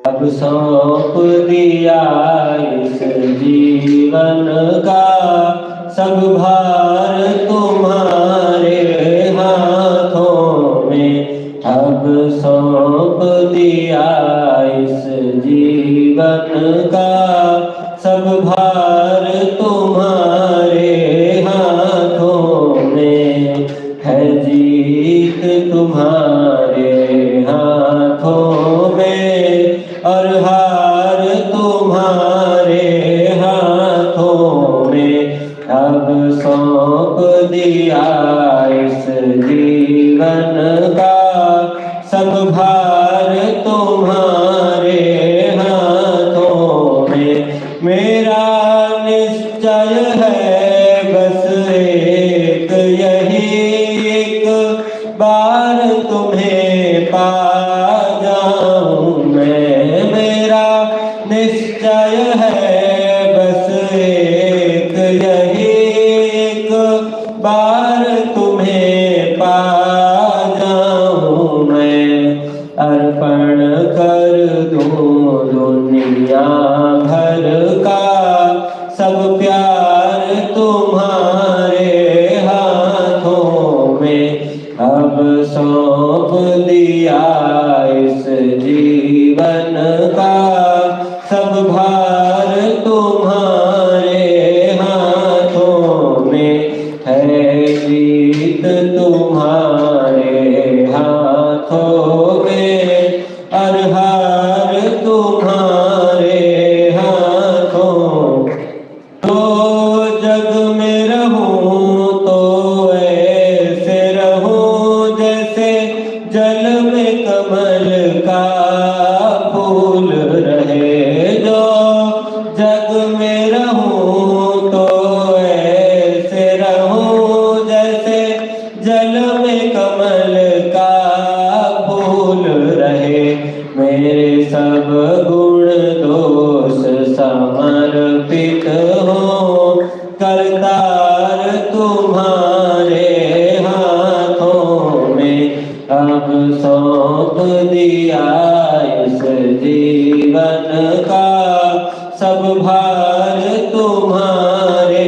अब सौंप दिया इस जीवन का सब भार तुम्हारे हाथों में। अब सौंप दिया इस जीवन का सब भार तुम्हारे हाथों में। है जीत तुम्हारे हाथों में और हार तुम्हारे हाथों में। अब सौंप दिया इस जीवन का सब भार तुम्हारे हाथों में। मेरा निश्चय है बस एक यही, एक बार तुम्हें पा जाऊं मैं। मेरा निश्चय है बस एक यही, एक बार तुम्हें पा जाऊं मैं। अर्पण कर दूं दुनिया भर का सब प्यार तुम्हारे हाथों में। अब सौंप दिया इस जीवन का सब भार तुम्हारे हाथों में। है जीत तुम्हारे हाथों में और हार तुम्हारे हाथों। तो जग में रहूं तो ऐसे रहूं जैसे जल में कमल का फूल रहे। जो जग में रहूं तो ऐसे रहूं जैसे जल में कमल का फूल रहे। मेरे सब गुण दोष समर्पित हो करतार तुम्हारे हाथों में। अब सौंप दिया इस जीवन का सब भार तुम्हारे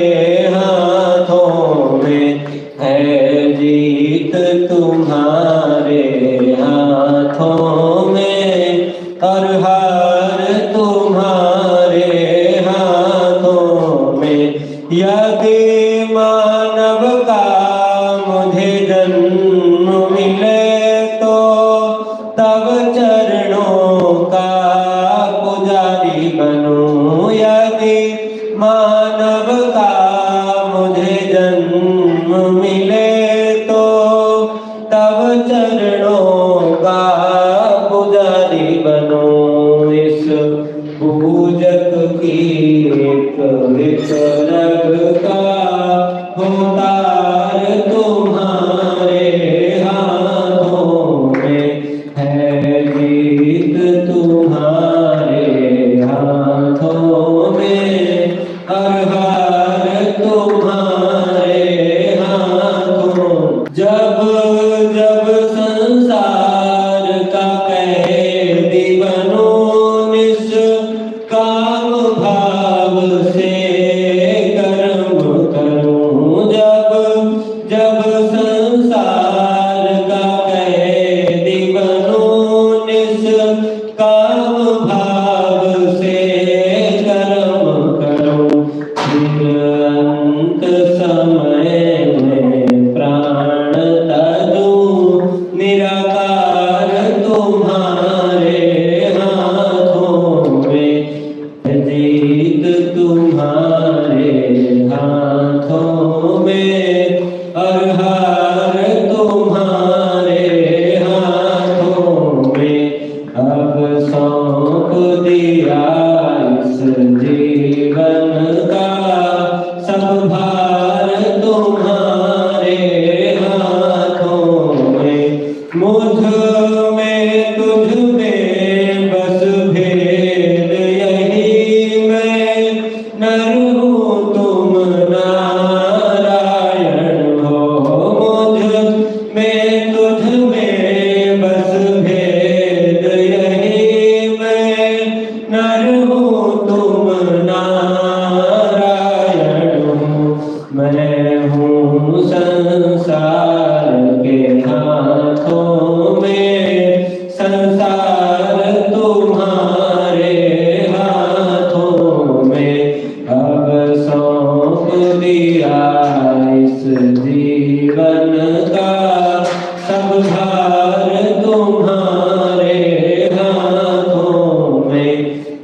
हाथों में। है जीत तुम्हारे हाथों में और हार तुम्हारे हाथों में। यदि मानव का मुझे जन्म मिले तो तब चरणों का पुजारी बनूं। यदि मानव का मुझे जन्म मिले तो तब चरणों का पुजारी बनूं। इस पूजक की एक रग का होतार तुम्हारे हाथों में। है जीत तुम्हारे हाथों में और हार तुम्हारे हाथों। जब जब संसार का कैदी बनूं निष्काम भाव से कर्म करूं। जब जब संसार का कैदी बनूं निष्काम भाव से कर्म करूं। फिर अंत समय में प्राण तजूं निराकार तुम्हारे हाथों में। जीत तुम्हारे हाथों में और हार तुम्हारे हाथों में। अब सौंप दिया इस जीवन का सब भार तुम्हारे हाथों में। मुझ में तुझ तुम्हारे हाथों में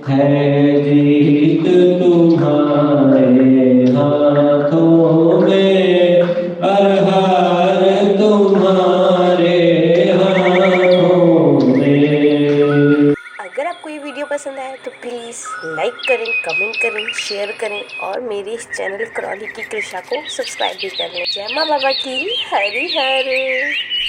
है, जीत तुम्हारे हाथों में, और हार तुम्हारे हाथों में। अगर आपको ये वीडियो पसंद आए तो प्लीज़ लाइक करें, कमेंट करें, शेयर करें और मेरे इस चैनल क्रॉली की कृषा को सब्सक्राइब भी कर लें। जय माँ बाबा की, हरि हर।